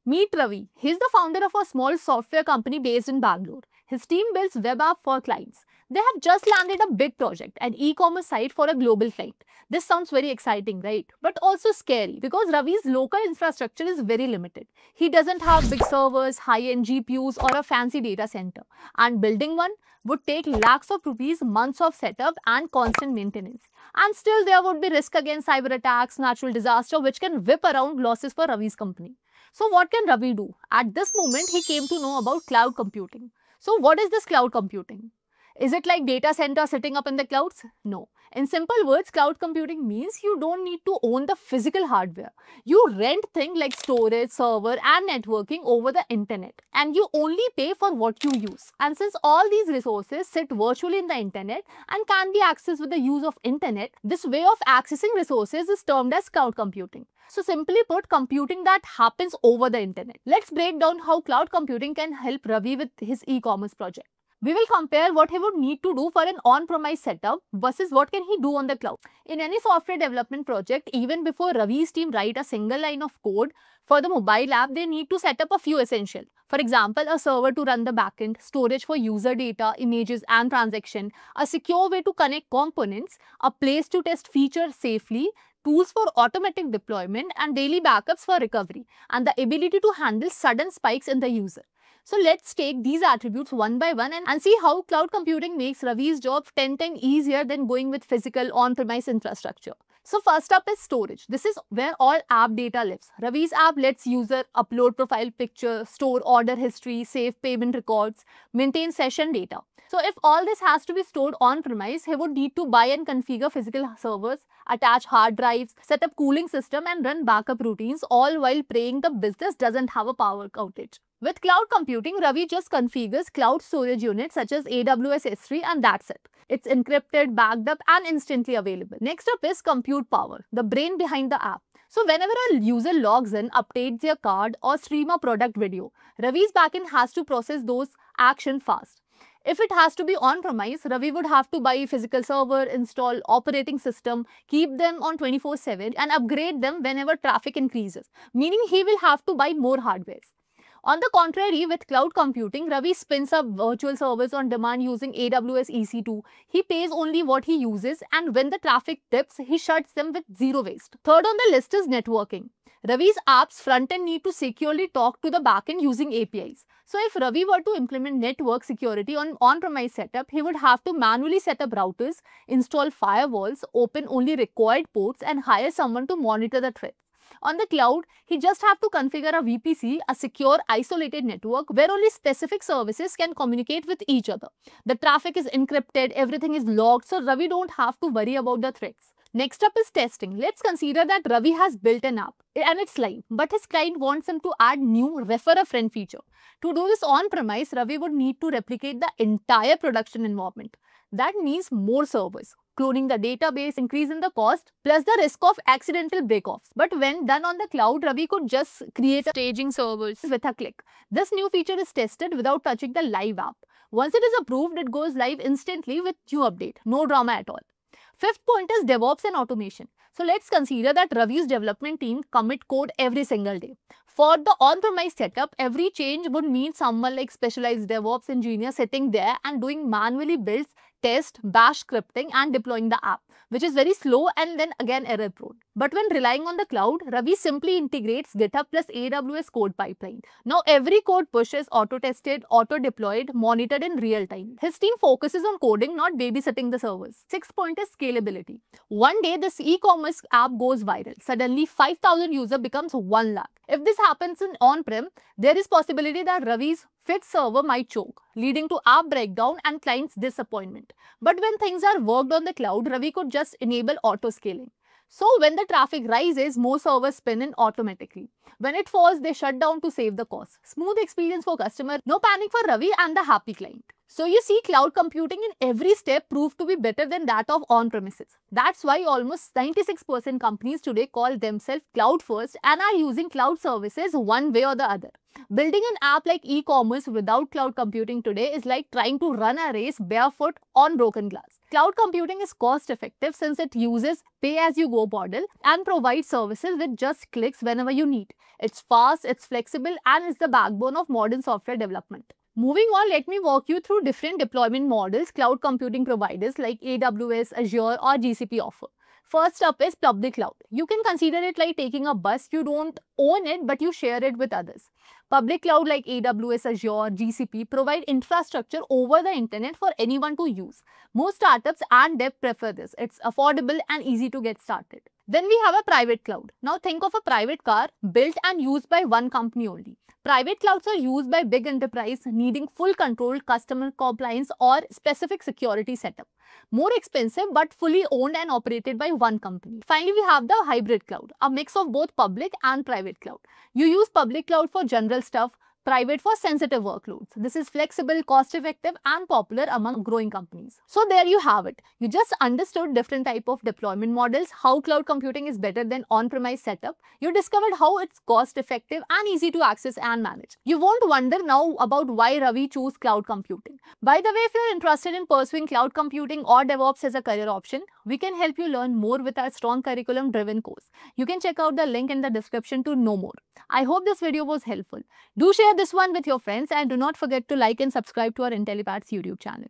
Meet Ravi. He's the founder of a small software company based in Bangalore. His team builds web app for clients. They have just landed a big project, an e-commerce site for a global client. This sounds very exciting, right? But also scary because Ravi's local infrastructure is very limited. He doesn't have big servers, high-end GPUs or a fancy data center. And building one would take lakhs of rupees, months of setup and constant maintenance. And still there would be risk against cyber attacks, natural disaster which can whip around losses for Ravi's company. So what can Ravi do? At this moment, he came to know about cloud computing. So what is this cloud computing? Is it like data center sitting up in the clouds? No. In simple words, cloud computing means you don't need to own the physical hardware. You rent things like storage, server and networking over the internet, and you only pay for what you use. And since all these resources sit virtually in the internet and can be accessed with the use of internet, this way of accessing resources is termed as cloud computing. So simply put, computing that happens over the internet. Let's break down how cloud computing can help Ravi with his e-commerce project. We will compare what he would need to do for an on-premise setup versus what can he do on the cloud. In any software development project, even before Ravi's team write a single line of code for the mobile app, they need to set up a few essentials. For example, a server to run the backend, storage for user data, images and transaction, a secure way to connect components, a place to test features safely, tools for automatic deployment and daily backups for recovery, and the ability to handle sudden spikes in the user. So let's take these attributes one by one and see how cloud computing makes Ravi's job 10 times easier than going with physical on-premise infrastructure. So first up is storage. This is where all app data lives. Ravi's app lets user upload profile picture, store order history, save payment records, maintain session data. So if all this has to be stored on-premise, he would need to buy and configure physical servers, attach hard drives, set up cooling system and run backup routines, all while praying the business doesn't have a power outage. With cloud computing, Ravi just configures cloud storage units such as AWS S3 and that's it. It's encrypted, backed up and instantly available. Next up is compute power, the brain behind the app. So whenever a user logs in, updates their card or stream a product video, Ravi's backend has to process those actions fast. If it has to be on-premise, Ravi would have to buy physical server, install operating system, keep them on 24/7 and upgrade them whenever traffic increases, meaning he will have to buy more hardware. On the contrary, with cloud computing, Ravi spins up virtual servers on demand using AWS EC2. He pays only what he uses and when the traffic dips, he shuts them with zero waste. Third on the list is networking. Ravi's apps front-end need to securely talk to the backend using APIs. So if Ravi were to implement network security on on-premise setup, he would have to manually set up routers, install firewalls, open only required ports and hire someone to monitor the threats. On the cloud, he just have to configure a VPC, a secure isolated network where only specific services can communicate with each other. The traffic is encrypted, everything is logged, so Ravi don't have to worry about the threats. Next up is testing. Let's consider that Ravi has built an app and it's live, but his client wants him to add new refer a friend feature. To do this on-premise, Ravi would need to replicate the entire production environment. That means more servers, cloning the database, increasing the cost, plus the risk of accidental breakoffs. But when done on the cloud, Ravi could just create staging servers with a click. This new feature is tested without touching the live app. Once it is approved, it goes live instantly with new update. No drama at all. Fifth point is DevOps and automation. So let's consider that Ravi's development team commit code every single day. For the on-premise setup, every change would mean someone like specialized DevOps engineer sitting there and doing manually builds, test, bash scripting and deploying the app, which is very slow and then again error prone. But when relying on the cloud, Ravi simply integrates GitHub plus AWS code pipeline. Now every code push is auto-tested, auto-deployed, monitored in real time. His team focuses on coding, not babysitting the servers. Sixth point is scalability. One day this e-commerce app goes viral. Suddenly 5,000 users becomes 1 lakh. If this happens in on-prem, there is possibility that Ravi's fifth server might choke, leading to app breakdown and client's disappointment. But when things are worked on the cloud, Ravi could just enable auto-scaling. So when the traffic rises, more servers spin in automatically. When it falls, they shut down to save the cost. Smooth experience for customer, no panic for Ravi and the happy client. So you see, cloud computing in every step proved to be better than that of on-premises. That's why almost 96% companies today call themselves cloud first and are using cloud services one way or the other. Building an app like e-commerce without cloud computing today is like trying to run a race barefoot on broken glass. Cloud computing is cost effective since it uses pay-as-you-go model and provides services with just clicks whenever you need. It's fast, it's flexible, and is the backbone of modern software development. Moving on, let me walk you through different deployment models cloud computing providers like AWS, Azure, or GCP offer. First up is public cloud. You can consider it like taking a bus. You don't own it, but you share it with others. Public cloud like AWS, Azure, GCP provide infrastructure over the internet for anyone to use. Most startups and dev prefer this. It's affordable and easy to get started. Then we have a private cloud. Now think of a private car built and used by one company only. Private clouds are used by big enterprise needing full control, customer compliance, or specific security setup. More expensive but fully owned and operated by one company. Finally, we have the hybrid cloud, a mix of both public and private cloud. You use public cloud for general stuff, private for sensitive workloads. This is flexible, cost-effective, and popular among growing companies. So there you have it. You just understood different type of deployment models, how cloud computing is better than on-premise setup. You discovered how it's cost-effective and easy to access and manage. You won't wonder now about why Ravi chose cloud computing. By the way, if you're interested in pursuing cloud computing or DevOps as a career option, we can help you learn more with our strong curriculum-driven course. You can check out the link in the description to know more. I hope this video was helpful. Do share this one with your friends and do not forget to like and subscribe to our Intellipaats YouTube channel.